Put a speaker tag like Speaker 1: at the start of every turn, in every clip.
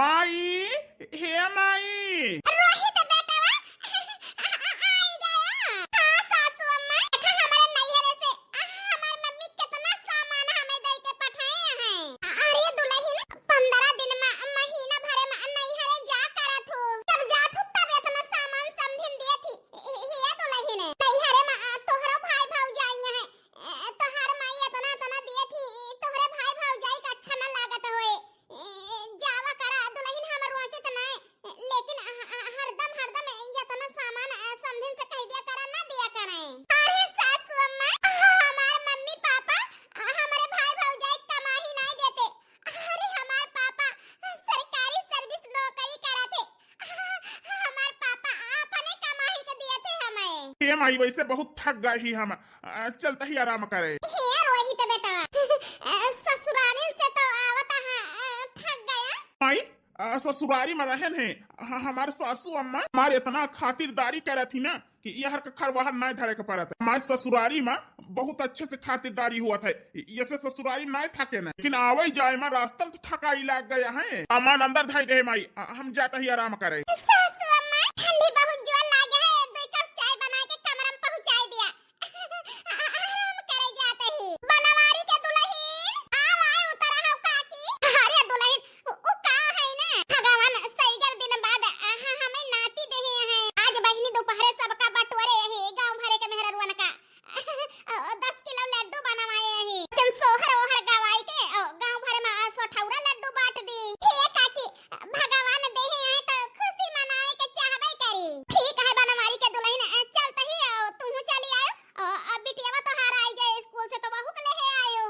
Speaker 1: माई, हे माई।
Speaker 2: रोहित बेटवा आई गया। हाँ सासू अम्मा, देखा हमारे नैहरे से हमारी मम्मी कितना सामान हमें दे के पठाए हैं। अरे दुल्हन 15 दिन में महीना भरे में नैहरे जा करत हो, जब जात हो तब इतना सामान समधिन दिए थी। हे दुल्हन नैहरे में तोहरो भाई भौजाई है, तोहर माई इतना इतना दिए थी, तोहरे भाई भौजाई का अच्छा न लागत होए। जावा करा दुल्हन हमर वहां के तना, लेकिन हरदम इतना सामान समधिन से कह दिया करा ना दिया करें। अरे सासू अम्मा, हमार मम्मी पापा हमारे भाई भौजाई कमाही नहीं देते। अरे हमार पापा सरकारी सर्विस नौकरी करा थे, हमार पापा अपने कमाही के दिए थे हमें।
Speaker 1: हे माई, वैसे बहुत थक गई हम, चलता ही आराम करे।
Speaker 2: हे रोहित बेटा, ससुराल से तो आवत थक गया।
Speaker 1: माई, ससुरारी में रहन है हमारे सासू अम्मा हमारे इतना खातिरदारी करे थी ना कि यह खर वहर नहीं धरे के पड़त। हमारे ससुरारी में बहुत अच्छे से खातिरदारी हुआ था, ऐसे ससुरारी नहीं थके ना, लेकिन आवे जाए में रास्ता में तो थकाई लग गया है। सामान अंदर धाई दे माई, हम जाता ही आराम करे।
Speaker 2: सासू अम्मा, ठंडी बहुत जोर लागे है, 2 कप चाय बना के कमरा में पहुंचाई दिया। आराम करे जाते ही। बनवारी के दुल्हन आव उतरा हो काकी। अरे दुल्हन ओ का है ना, भगवान सईगर दिन बाद हमें नाती देहे हैं। आज बहिनी दोपहरे सबका बटोरे है, गांव भरे के मेहररुआ का 10 किलो लड्डू बनवाए हैं। चल सोहर ओहर गवाई के गांव भरे में 100 लड्डू बांट दी। हे काकी, भगवान देहे हैं तो खुशी मनाए के चाहबे करी। ठीक है बनवारी के दुल्हन, चलते ही आओ, तुम चली आयो। अब बिटियावा तो हार आई जाए स्कूल से, तो बहू के ले आयो।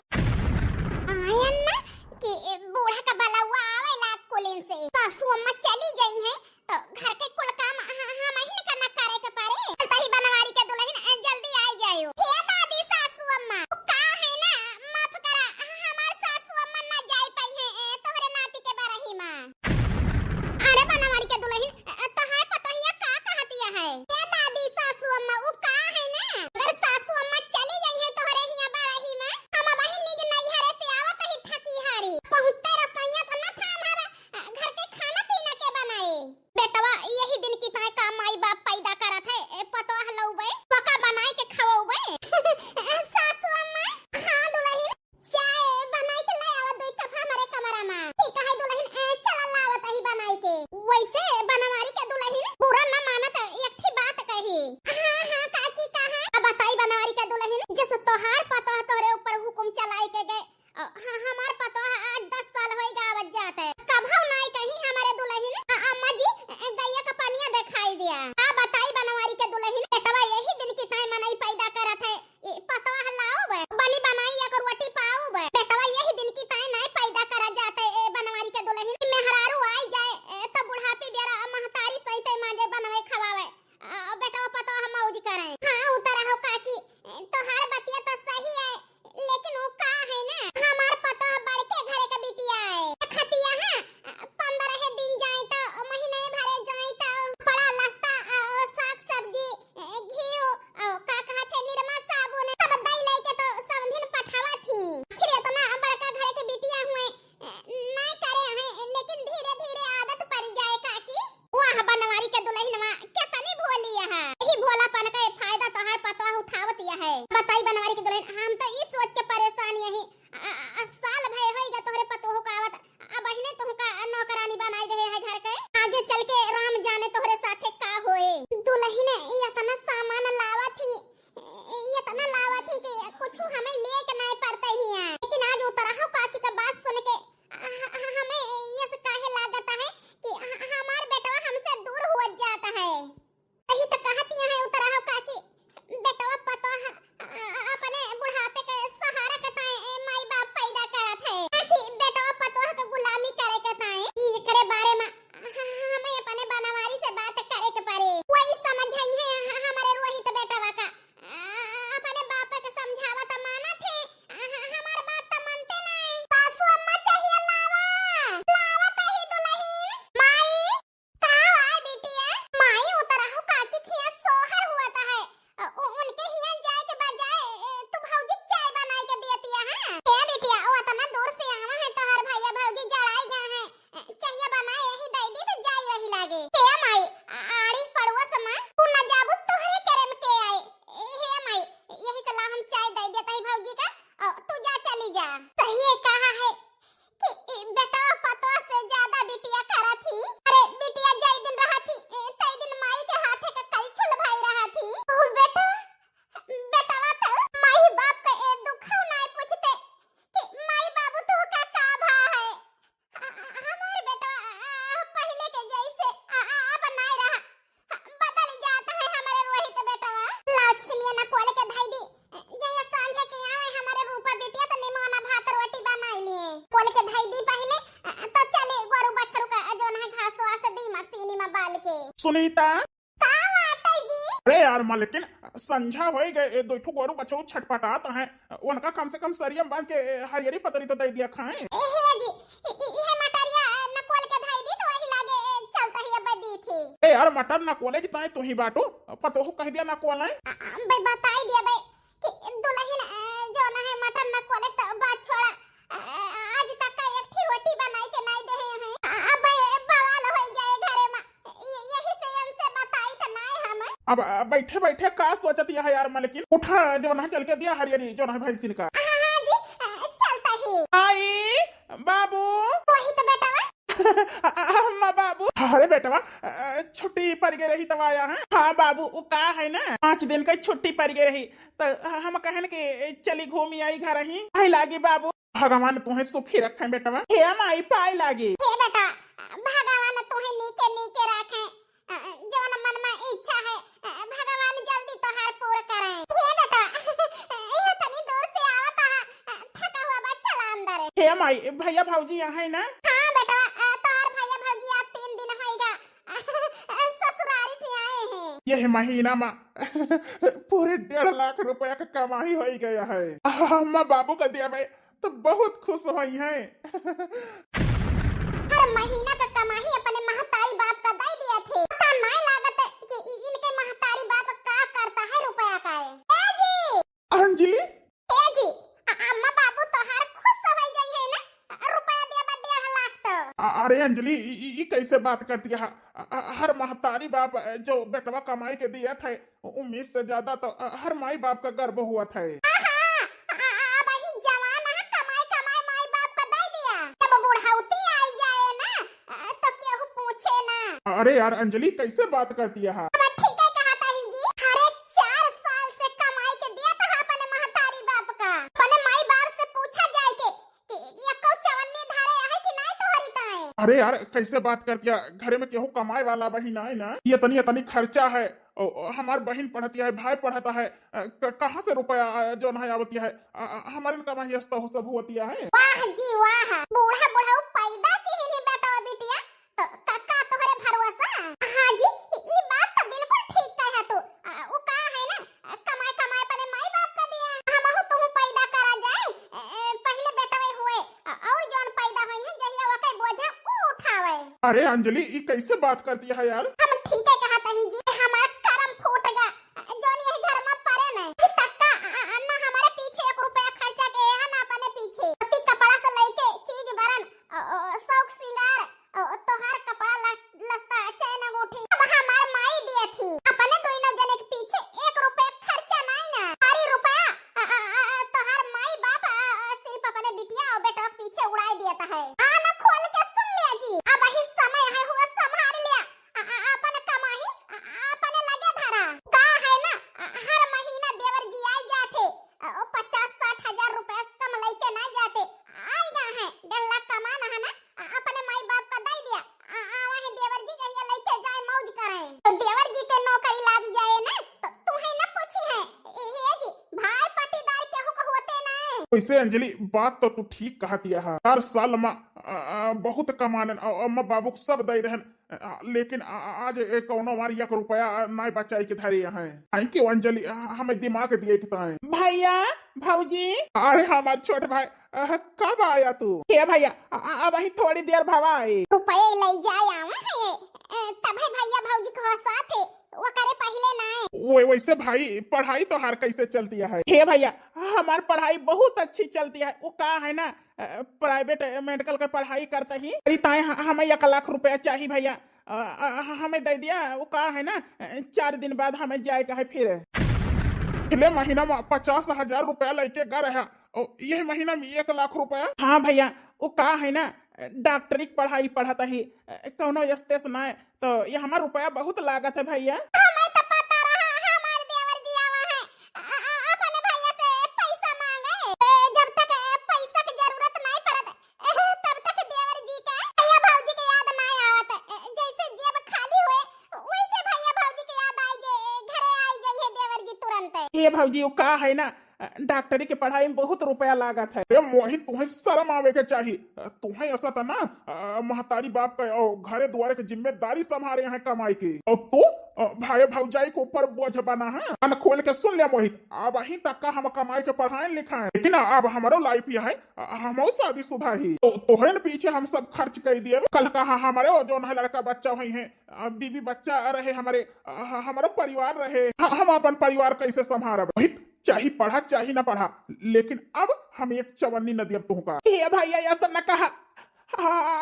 Speaker 2: आयन ना कि बूढ़ा का बलवा आवेला कुलिन से। सासू अम्मा चली गई है तो घर के कुल काम हम ही करना करे के पारे। चलते ही बनवारी के दुल्हन जल्दी आई जायो। हे दादी सासू अम्मा, का है ना माफ करा, हमार सासू अम्मा ना जाई पाई है तोहरे नाती के बारही में। अरे बनवारी के दुल्हन तहाय पतोहिया का कहतिया है। हे दादी सासू अम्मा, वो का है ना, अगर सासू अम्मा चली गई है तोहरे हिया बारही में, हम बहिन निज नैहरे से आवत ही थकी हारी पहुंचते रसोइया तो न थाम हवे घर के खाना पीना के बनाए। बेटवा यही दिन की ताय का माई बाप पैदा करत है, पतो हलौबे पका बनाए के खवौबे। सासू अम्मा, हां दुल्हन चाय बनाए के ले आवा 2 कप हमारे कमरा में। ठीक है दुल्हन, चल लावत ही बनाए के। वैसे बनवारी के दुल्हन पूरा न मानत, एक ही बात कही। हां काकी कहा बताई बनवारी के दुल्हन, जैसे तोहार पतो तोहरे ऊपर हुकुम चलाए के गए। हमार पतो आज 10 साल होई गावत जात है, कभौ नहीं कहीं हमारे दुल्हन अम्मा जी गैया का पानिया दिखाई दिया। आ बताई बनवारी के दुल्हन, बेटवा यही दिन की ताई मनई पैदा करत है, पतो हलाओ बे बनी बनाई या रोटी पाओ बे। बेटवा यही दिन की ताई नहीं पैदा करा जाते ए बनवारी के दुल्हन, मेहरारू आई जाए तो बुढ़ापी बेरा महतारी सहित मांगे बनवे खवावे। बेटवा पतो हम मौज करे। हां उतरा हो काकी, तोहार बतिया तो सही है, लेकिन वो का है ना, हमार पतो बड़के घरे के बिटिया है। खतिया हां 15 दिन जाए तो महीने भरे जाए तो बड़ा लस्ता साग सब्जी घी का कहते निरमा साबुन सब दई लेके तो समधिन पठावा थी। फिर इतना बड़का घरे के बिटिया हुए नहीं करे हैं, लेकिन धीरे धीरे आदत पड़ जाए काकी। वाह बनवारी के दुल्हनवा कितनी भोली है, यही भोलापन का फायदा तोहार पतो उठावत है। बताई बनवारी के दुल्हन, हम तो इस सोच के परेशान यही साल भय होइगा तोहरे पतो हुकावत, अब बहिने तुमका नौकरानी बनाई दे है घर के। आगे चल के राम जाने तोहरे साथे का होए। दुल्हन इतना सामान लावत थी, इतना लावत थी कि कुछ हमें लेके नहीं पड़ते ही है, लेकिन आज उतरा हो काकी का बात सुन के हमें ये काहे लागत है कि हमार बेटवा हमसे दूर हो जाता है। यही तो कहती है उतरा हो काकी, बेटवा पतो अपने बुढ़ापे के सहारा कताए माई बाप पैदा करत है कि बेटवा पतो के गुलामी करे कताए। एकरे बारे में हमें अपने बनवारी से बात करे के पड़े। वही समझ है हमारे रोहित बेटवा का, अपने बाप के समझावा तो मानत है खोल के धई दी पहले तो चले गोरु बछरू का जोन है घास वास दी मशीनी में बाल के।
Speaker 1: सुनीता
Speaker 2: का बात है जी?
Speaker 1: अरे यार लेकिन संझा हो गए, दो ठो गोरु बछरू छटपटाता है, उनका कम से कम सरिया बांध के हरियरी पतरी तो दे दिया खाएं।
Speaker 2: हे जी ये मटरिया न खोल के धई दी तो वही लागे चलता ही अब दी थी।
Speaker 1: ए यार मटर ना कोले की ताई तू ही बाटो पतो कह दिया ना कोला
Speaker 2: भाई बताई दिया भाई कि दुल्हन जो ना है मटन न कोले तो बात छोड़ा, आज तक का एक थी रोटी बनाई के नहीं दे हैं। अब बवाल हो जाए घरे में, यही से उनसे बताई तो नहीं हम।
Speaker 1: अब बैठे बैठे का सोचती है यार लेकिन उठा जो ना चल के दिया हरियरी जो ना भाई सिनका।
Speaker 2: हां जी चलता ही।
Speaker 1: आई बाबू
Speaker 2: वही तो बेटा
Speaker 1: अम्मा बाबू। अरे बेटवा छुट्टी पड़ गई रही तब आया है। हाँ बाबू वो का है ना 5 दिन का छुट्टी पड़ गई रही तो हम कहन के चली घूमी आई घर ही आई लागी बाबू। भगवान तुम्हें सुखी रखे बेटवा, हे आई पाई लागी।
Speaker 2: हे बेटा भगवान तुम्हें नीके नीके रखे, जो मन में इच्छा है भगवान जल्दी तोहार पूरा करे। हे बेटा ये तनी दूर से आवता है, थका हुआ बच्चा ला अंदर।
Speaker 1: हे माई भैया भौजी यहाँ है ना?
Speaker 2: हां बेटा तोहार भैया भौजी आप 3 दिन होएगा ससुराल से आए हैं।
Speaker 1: यह महीना में पूरे 1.5 लाख रुपया का कमाई हो गया है। अम्मा बाबू का दिया भाई तो बहुत खुश हुई है।
Speaker 2: हर महीना का कमाई अपने महतारी बाप का दे दिया थे, पता नहीं लागत है कि इनके महतारी बाप का करता है रुपया का है। ए जी
Speaker 1: अंजलि
Speaker 2: ए जी अम्मा बाबू तोहार खुश हो गई है ना, रुपया दिया बा 1.5 लाख तो।
Speaker 1: अरे अंजलि ये कैसे बात करती है? हर महतारी बाप जो बेटवा कमाई के दिया था उम्मीद से ज्यादा तो हर माई बाप का गर्व हुआ था। अरे यार अंजलि कैसे बात करती है?
Speaker 2: ठीक है कहा ताई जी, हरे 4 साल से कमाई के दिया था अपने महतारी बाप का। अपने माई बाप से पूछा जाए कि ये को चवन्नी धारे है कि नहीं तोहरी ताए।
Speaker 1: अरे यार कैसे बात करती है? घर में केहू कमाए वाला बहिन है ना, ये तनी खर्चा है। हमार बहन पढ़ती है, भाई पढ़ता है, कहाँ से रुपया जो नहीं आवती है? हमारे कमाई हो सब होती है।
Speaker 2: वाह जी वाह, बूढ़ा बूढ़ा पैदा की ही नहीं बेटा बिटिया तो काका तोहरे भरोसा। हां जी ई बात तो बिल्कुल ठीक कहा तू। वो का है ना कमाई कमाई अपने माई बाप का दिया, हमहु तुम पैदा करा जाए पहले बेटवे हुए और जोन पैदा होई है जहिया वके बोझा ऊ उठावे।
Speaker 1: अरे अंजलि ये कैसे बात करती है यार?
Speaker 2: हम ठीक है कहा ताई जी, हमारा करम फूट गया जोन यही घर में पड़े ना तक्का ना हमारे पीछे 1 रुपया खर्चा के है ना अपने पीछे अति कपड़ा से लेके चीज बरन शौक सिंगार तोहार कपड़ा लस्ता चैन अंगूठी अब हमार माई दिया थी। अपने दोनों जने के पीछे 1 रुपया खर्चा नहीं ना, सारी रुपया तोहार माई बाप सिर्फ अपने बिटिया और बेटा के पीछे उड़ाई दिया था है। आना खोल के सुन लिया जी, अब ही समय है हुआ संभाल लिया अपन कमाई अपने लगे धरा का है ना। हर महीना देवर जी आई जाते 50-60 हजार रुपया कम लेके ना जाते, आई ना है 1.5 लाख कमाना है ना अपने माई बाप का दे दिया। वही देवर जी जहिया लेके जाए मौज करे तो देवर जी के नौकरी लाग जाए ना तो तुम्हें ना पूछी है हे जी भाई पट्टीदार केहू को होते ना है।
Speaker 1: वैसे अंजलि बात तो तू ठीक कहती है। 4 साल में बहुत कमाने अम्मा बाबू को सब दे दहन, लेकिन आज कौनो हमारी 1 रुपया नहीं बचाई के धरी है। आई क्यों अंजलि हमें दिमाग दिए किताएं। भैया भौजी अरे हमारे छोटे भाई कब आया तू? हे भैया अब ही थोड़ी देर भवा आई।
Speaker 2: रुपये ले जाए आवा है तब भैया भौजी को साथ वो करे पहले ना।
Speaker 1: वो वैसे भाई पढ़ाई तो हर कैसे चलती है? हे भैया हमारी पढ़ाई बहुत अच्छी चलती है। वो का है ना प्राइवेट मेडिकल का पढ़ाई करता ही हमें 1 लाख रुपया चाहिए भैया, हमें दे दिया। वो का है ना 4 दिन बाद हमें जाएगा है फिर। पिछले महीना में 50,000 रुपया लेके गए है, यही महीना में 1 लाख रुपया। हाँ भैया वो का है ना डॉक्टरी की पढ़ाई पढ़ता ही कौनो स्टेशन में तो ये हमारा रुपया बहुत लागत है भैया।
Speaker 2: हमें तो पता रहा हमारे देवर जी आवा है अपने भैया से पैसा मांगे, जब तक पैसा की जरूरत नहीं पड़त तब तक देवर जी का भैया भौजी की याद नहीं आवत। जैसे जेब खाली हुए वैसे भैया भौजी की याद आई जे घरे आई जाइए देवर जी तुरंत।
Speaker 1: ये भौजी वो का है ना
Speaker 3: डॉक्टरी की पढ़ाई में बहुत रुपया लागत है।
Speaker 1: अरे मोहित तुम्हें शर्म आवे के चाहिए। तुम्हें ऐसा था ना महतारी बाप का और घरे द्वारे की जिम्मेदारी संभाले हैं कमाई की, और तू भाई भौजाई के ऊपर बोझ बना है। कान खोल के सुन लिया मोहित, अब वहीं तक का हम कमाई के पढ़ाए लिखा है, लेकिन अब हमारो लाइफ यह है हम शादीशुदा ही तो तोहरे न पीछे हम सब खर्च कर दिए। कल कहा हमारे जो न लड़का बच्चा हुई है, बीबी बच्चा रहे, हमारे परिवार रहे, हम अपन परिवार कैसे संभाल। मोहित चाहे पढ़ा चाहे ना पढ़ा, लेकिन अब हम एक चवन्नी नदी अब तुमका।
Speaker 3: ये भैया ऐसा न कहा,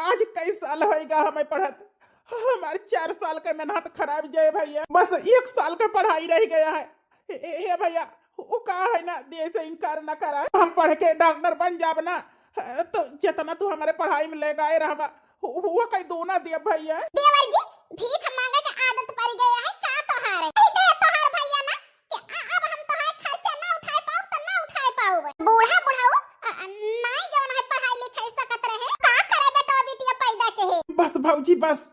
Speaker 3: आज कई साल होएगा हमें पढ़त, हमारे 4 साल का मेहनत खराब जाए भैया, बस 1 साल का पढ़ाई रह गया है। हे भैया वो कहा है ना दे से इनकार न करा, हम पढ़ के डॉक्टर बन जाब ना तो जितना तू हमारे पढ़ाई में ले गए रहा वो कहीं दो ना दे भैया।
Speaker 2: देवर जी भीख मांगे के आदत पड़ गया है का तोहारे, दे तोहार भैया ना कि अब हम तोहार खर्चा ना उठाए पाओ तो ना उठाए पाओ। बूढ़ा बुढ़ाऊ नहीं जवन है पढ़ाई लिखाई सकत रहे, का करे बेटा बेटिया पैदा के है।
Speaker 3: बस भौजी बस,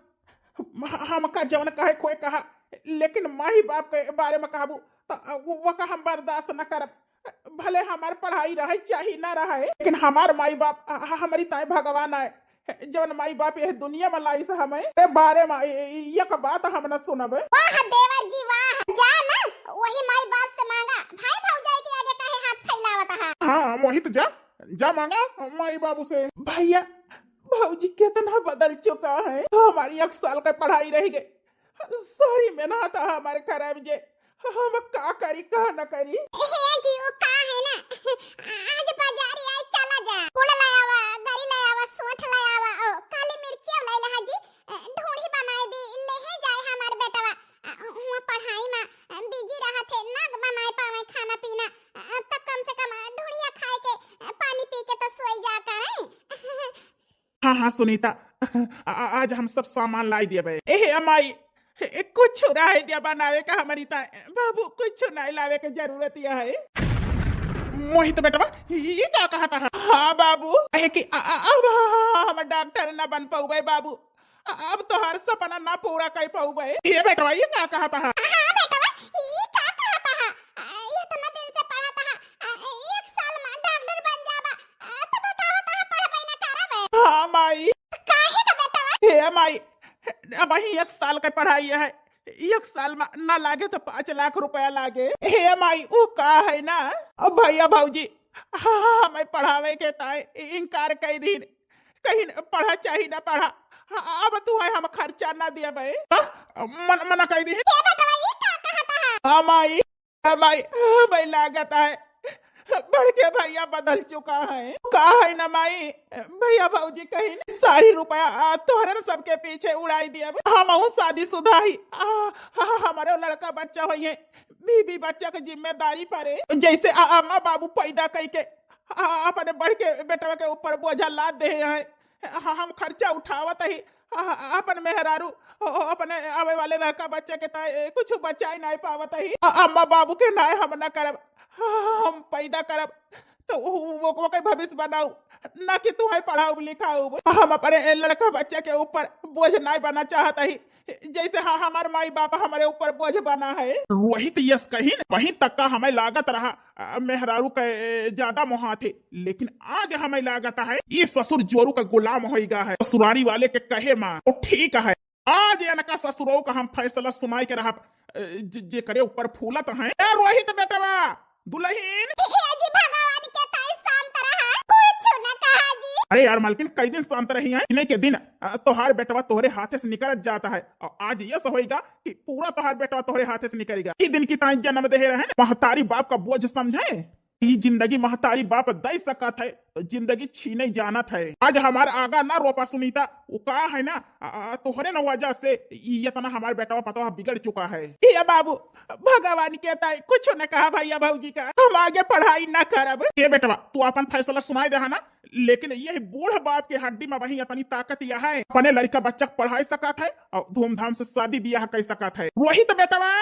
Speaker 3: हमका जवन कहे कोई कहा, लेकिन माही बाप के बारे में कहबू तो वो का हम बर्दाश्त न करब। भले हमार पढ़ाई रहे चाहे ना रहे, लेकिन हमार माई बाप हमारी ताई भगवान है। जवन माई बाप ये दुनिया में लाई से हमें बारे में एक बात हम न सुनब।
Speaker 2: वाह देवर जी वाह, जा ना वही माई बाप से मांगा, भाई भौजाई के आगे काहे हाथ फैलावत है।
Speaker 1: हाँ मोहित जा मांगा माई बाबू से।
Speaker 3: भैया भौजी कितना बदल चुका है, हमारी 1 साल का पढ़ाई रह गई, सारी मेहनत हमारे खराब जे, हम का करी का न करी।
Speaker 2: हे जी वो का है ना, आज बाजारी आई चला जा, गुड़ ले आवा, गरी ले आवा, सोंठ ले आवा, काली मिर्ची ले ला जी, ढूंढी बनाए दी ले जाए हमार बेटवा। हुआ पढ़ाई में बिजी रहा थे ना बनाए पावे खाना पीना, तब कम से कम ढूंढिया खाए के पानी पी के तो सोई जाता है।
Speaker 1: हाँ सुनीता, आज हम सब सामान लाई दिए भाई।
Speaker 3: ए अमाई कुछ रहे दिया बनावे का, हमारी बाबू कुछ नहीं लावे के जरूरत यह है।
Speaker 1: मोहित बेटवा ये क्या कहा था?
Speaker 3: हाँ बाबू कि अब हम डॉक्टर न बन पाऊ बाबू, अब तो हर सपना ना पूरा कर पाऊ।
Speaker 1: ये बेटवा ये क्या कहा था?
Speaker 2: हाँ बेटवा ये क्या कहा था, ये तो मैं दिन से पढ़ा था 1 साल में डॉक्टर बन जाबा, तो बताओ तो पढ़ाई ना करब।
Speaker 3: हाँ माई
Speaker 2: काहे का बेटवा?
Speaker 3: हे माई अब ही 1 साल का पढ़ाई है, 1 साल में ना लागे तो 5 लाख रुपया लागे। हे माई वो का है ना, अब भैया भौजी हाँ हमें पढ़ावे के ताए इनकार कर दिन, कहीं पढ़ा चाहे ना पढ़ा, अब तू है हम खर्चा ना दिया भाई।
Speaker 1: मना कर दी।
Speaker 2: ये बेटवा ये क्या कहा था?
Speaker 3: हाँ माई भाई लागत है बढ़ के भैया बदल चुका है, कहा है ना माई भैया भौजी कहीं सारी रुपया तोहरन सबके पीछे उड़ाई दिया। हम शादीशुदा ही, हमारे लड़का बच्चा हुई है, बीबी बच्चा की जिम्मेदारी पड़े, जैसे अम्मा बाबू पैदा करके अपने बढ़ के बेटवा के ऊपर बोझा लाद दे हैं, हम खर्चा उठावत ही अपन मेहरारू अपने आवे वाले लड़का बच्चे के ताए कुछ बचा नहीं पावत ही, अम्मा बाबू के नाय हम न करब, हम पैदा करब तो वो के भविष्य बनाऊ ना कि तू है पढ़ाऊ लिखाऊ। हम अपने लड़का बच्चे के ऊपर बोझ नहीं बना चाहता ही, जैसे हाँ हमारे माई बाप हमारे ऊपर बोझ बना है।
Speaker 1: वही तो यस कहीं वहीं तक का हमें लागत रहा मेहरारू का ज्यादा मोहा थे, लेकिन आज हमें लागत है इस ससुर जोरू का गुलाम होगा है। ससुरारी वाले के कहे माँ तो ठीक है, आज इनका ससुरों का हम फैसला सुनाई के रहा जे करे ऊपर फूलत है। रोहित बेटवा दुल्हन
Speaker 2: जी भगवान के ताई शांत रहा, कुछ न कहा जी।
Speaker 1: अरे यार मालकिन कई दिन शांत रही है, इन्हें के दिन तोहार बेटवा तोहरे हाथे से निकल जाता है, और आज यह होएगा कि पूरा तोहार बेटवा तोहरे हाथे से निकलेगा। ई दिन की ताई जन्म दे रहे हैं, महतारी बाप का बोझ समझे, ये जिंदगी महतारी बाप दे सकत है तो जिंदगी छीने जानत है। आज हमार आगा ना रोपा सुनीता, वो का है ना तोहरे न वजह से इतना हमारे बेटा पता बिगड़ चुका है।
Speaker 3: ये बाबू भगवान के ताई कुछ न कहा भैया भौजी का, हम आगे पढ़ाई न करब।
Speaker 1: ये बेटवा तू अपन फैसला सुनाई दे ना, लेकिन यह बूढ़ बाप के हड्डी में वही अपनी ताकत यह है, अपने लड़का बच्चा पढ़ाई सकत है और धूमधाम से शादी ब्याह कर सकत है। वही तो बेटवा।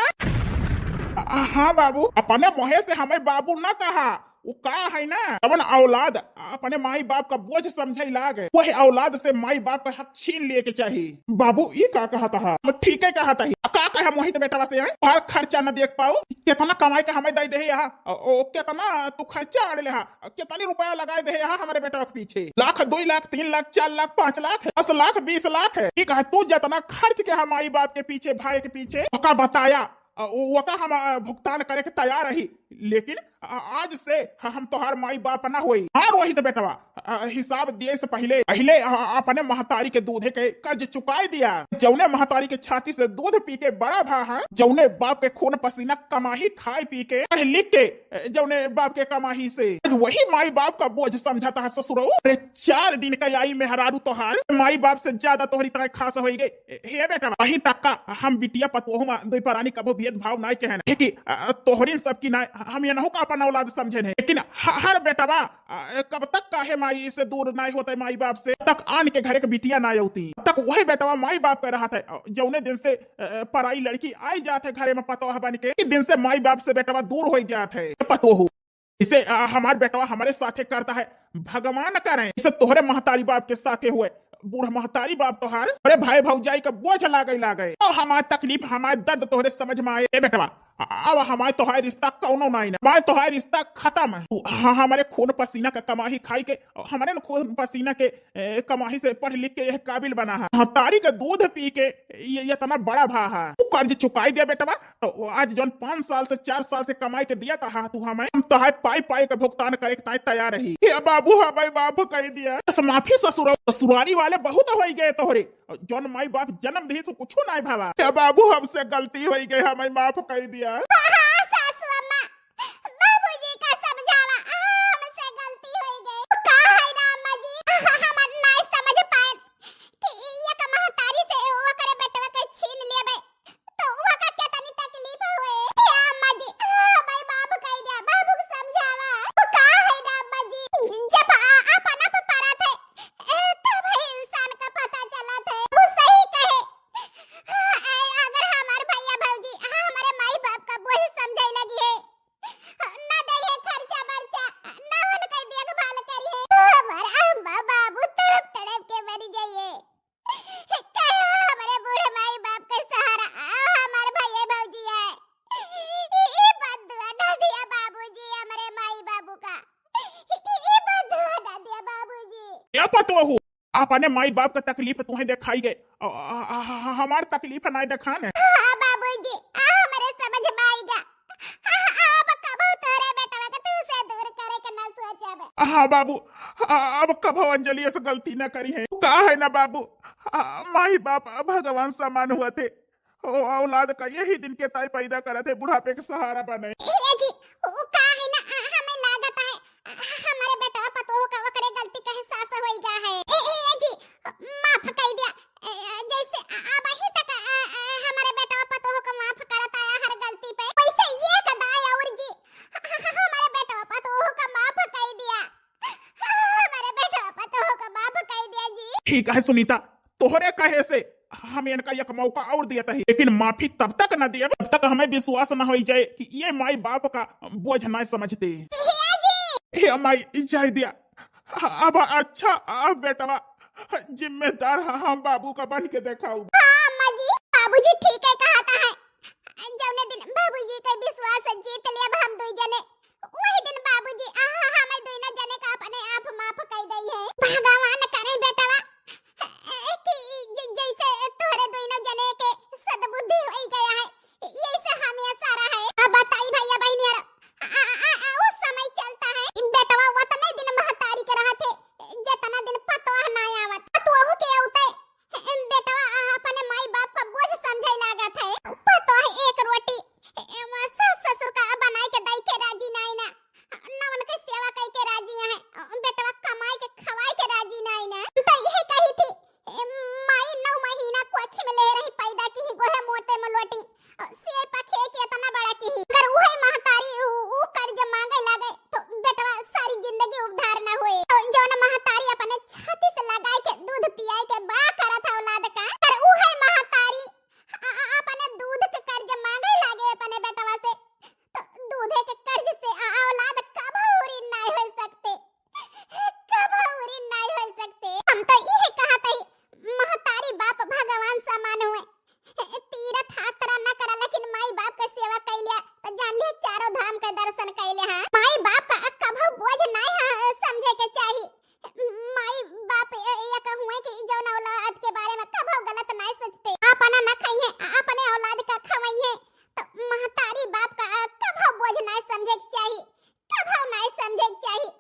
Speaker 1: हाँ बाबू, अपने मोहे से हमें बाबू न कहा, वो का है ना अपन औलाद अपने माई बाप का बोझ समझे लागे, वही औलाद से माई बाप का हक छीन लिए के चाहिए। बाबू ये का कहता है, ठीक है कहता है, का कहे मोहित बेटा से हर खर्चा न देख पाओ, कितना कमाई के हमें दे दे यहाँ, कितना तू खर्चा आड़ ले, कितनी रुपया लगाए दे यहाँ हमारे बेटा के पीछे, लाख 2 लाख 3 लाख 4 लाख 5 लाख 10 लाख 20 लाख है। ठीक है, तू जितना खर्च के हम माई बाप के पीछे भाई के पीछे का बताया वो का हम भुगतान करे के तैयार रही, लेकिन आज से हम तोहार माई बाप ना हुई। हाँ रोहित बेटवा, हिसाब दिए से पहले पहले अपने महतारी के दूध के कर्ज चुकाई दिया। जौने महतारी के छाती से दूध पी के बड़ा भा है, जौने बाप के खून पसीना कमाही खाई पी के पढ़ लिख के, जौने बाप के कमाही से वही माई बाप का बोझ समझाता है ससुरो। अरे 4 दिन का आई मेहरारू तोहार माई बाप से ज्यादा तोहरी तरह खास हो गए। हे बेटा वही तक का हम बिटिया पतोह में दुई परानी कबो भेदभाव नहीं कहना, कि तोहरी सबकी ना हम ये नहीं का अपन औलाद समझे नहीं, लेकिन हर बेटवा कब तक काहे माई से दूर नहीं होता माई बाप से, तक आन के घर के बिटिया ना होती तक वही बेटवा माई बाप कर रहा था। जौने दिन से पराई लड़की आई जाते घरे में पतोह बन के, दिन से माई बाप से बेटवा दूर हो जाते पतोह। इसे हमारे बेटवा हमारे साथे करता है, भगवान करें इसे तोहरे महतारी बाप के साथे हुए बूढ़ महतारी बाप तोहार अरे भाई भौजाई का बोझ लागे तो हमारी तकलीफ हमारे दर्द तोहरे समझ में आए बेटवा। अब हमारे तोहार रिश्ता कौनो नहीं ना, हमारे तोहार रिश्ता खत्म है। हमारे खून पसीना का कमाही खाई के, हमारे खून पसीना के कमाही से पढ़ लिख के यह काबिल बना है, महतारी का दूध पी के ये इतना बड़ा भा है। तू कर्ज चुकाई दिया बेटवा, तो आज जो 5 साल से 4 साल से कमाई के दिया था तू हमें, हम तोहार पाई के भुगतान करे के तैयार रही। बाबू हमारे बाप कह दिया माफी, ससुरारी वाले बहुत हो गए तोहरे, जौन माई बाप जन्म दी तो कुछ नहीं भावा। बाबू हमसे गलती हो गई, हमें माफ कर दिया।
Speaker 2: सासू अम्मा, बाबूजी का समझावा हमसे गलती हो गई। का है ना अम्मा जी, हम नहीं समझ पाए कि ये का महतारी से वो करे बेटवा के छीन लेबे तो वो का कितनी तकलीफ हुए। अम्मा जी भाई बाप कह दिया, बाबू को समझावा। का है ना अम्मा जी, जब अपना परा थे तब इंसान का पता चला था वो सही कहे। अगर हमारे भैया भौजी हमारे माई बाप का बोझ समझे लगी है, ना दे खर्चा बर्चा, ना उनका देखभाल करिए, हमारा अम्मा बाबू तड़प के मर जाइए। हमारे बूढ़े माई बाप का सहारा हमारे भैया भौजी है। ये बदुआ ना दिया बाबूजी हमारे माई बाबू का, ये बदुआ ना दिया बाबूजी।
Speaker 1: क्या पतो हो अपने माई बाप का तकलीफ तुम्हें दिखाई गए, हमारी तकलीफ नहीं दिखाने।
Speaker 2: बाबूजी हमारे समझ में आएगा, अब कब तोरे बेटा के तू से दूर करे के ना सोचबे।
Speaker 1: हाँ बाबू, अब कब अंजलि ऐसा गलती न करी है। कहा है ना बाबू, माई बाप भगवान समान हुए थे, औलाद का यही दिन के ताई पैदा करे थे, बुढ़ापे के सहारा बने।
Speaker 2: ये जी वो का है ना, हमें लागत है हमारे बेटा पतो का वकरे गलती का एहसास होई गा है। ये जी माफ कर दिया, जैसे अब ही तक हमारे बेटा पतो को माफ करता है हर गलती पे, वैसे ये कदाई और जी हमारे बेटा पतो का माफ कर दिया, हमारे बेटा पतो का माफ कर दिया जी।
Speaker 1: ठीक है सुनीता, तोहरे कहे से हम इनका एक मौका और दिया था, लेकिन माफी तब तक न दिए जब तक हमें विश्वास न हो जाए कि ये माई बाप का बोझ नहीं समझते। ये माई जाय दिया, अब अच्छा अब बेटवा जिम्मेदार हम बाबू का बन के देखाऊ।
Speaker 2: हाँ अम्मा जी, बाबूजी ठीक है कहता है, जौने दिन बाबूजी का विश्वास जीत लिया हम दो जने, वही दिन बाबूजी हमें दोनों जने का अपने आप माफ कर दी है। भगवान करे बेटवा कि जैसे तोहरे दोनों जने के सद्बुद्धि हो गया है, यही हम ये सारा है। अब बताई भैया बहनी उस समय चलता है बेटवा उतने दिन महतारी के रहा थे जितना दिन पतवा ना आवत, पतवा के औते बेटवा अपने माई बाप का बोझ समझे लागत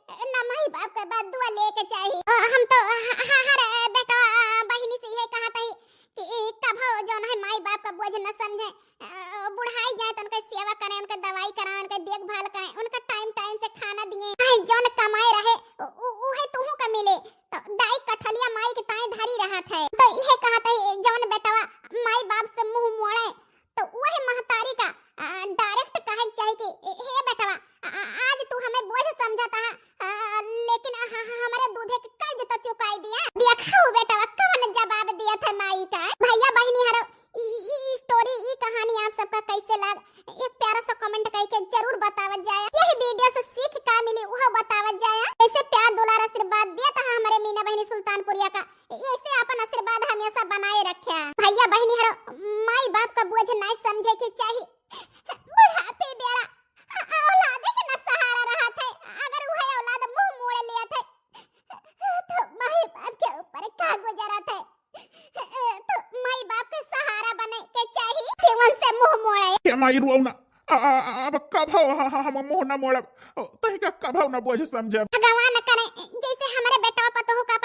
Speaker 2: ना माई बाप के बाद दुआ लेके चाहिए। हम तो हर बेटा बहिनी से यही कहा था कि कभो जो है माई बाप का बोझ न समझे, बुढ़ाई जाए तो उनका सेवा करें, उनका दवाई कराएं, उनका देखभाल करें, उनका टाइम टाइम से खाना दिए। जौन कमाए रहे उहे तुहू का मिले। तो दाई कठलिया माई के ताई धारी रहा था। तो यह कहा था जौन बेटवा माई बाप से मुंह मोड़े तो वही महतारी का डायरेक्ट कहे चाहिए कि हे बेटवा आज तू हमें बोझ समझता है, लेकिन हमारे दूधे के कर्ज तो चुकाई दिया खाओ बेटवा। कौन जवाब दिया था माई का? भैया बहनी हरो ई स्टोरी ई कहानी आप सबका कैसे लग एक प्यारा सा कमेंट करके जरूर बतावत जाए। यही वीडियो से सीख का मिली वह बतावत जाए। ऐसे प्यार दुलार आशीर्वाद दिया था हमारे मीना बहनी सुल्तानपुरिया का, ऐसे अपन आशीर्वाद हमेशा बनाए रखे। भैया बहनी हरो माई बाप का बोझ नहीं समझे के चाहिए। बुढ़ापे बेरा औलाद के न सहारा रहा था, अगर वह औलाद मुंह मोड़ लिया था तो माई बाप के ऊपर का गुजरा था। तो माई बाप के सहारा बने के चाहिए कि उनसे मुंह मोड़े।
Speaker 1: के माई रुआना अब कभो हम मुंह न मोड़ब, तही का कभो न बोझ समझब।
Speaker 2: भगवान करे जैसे हमारे बेटा पतोह का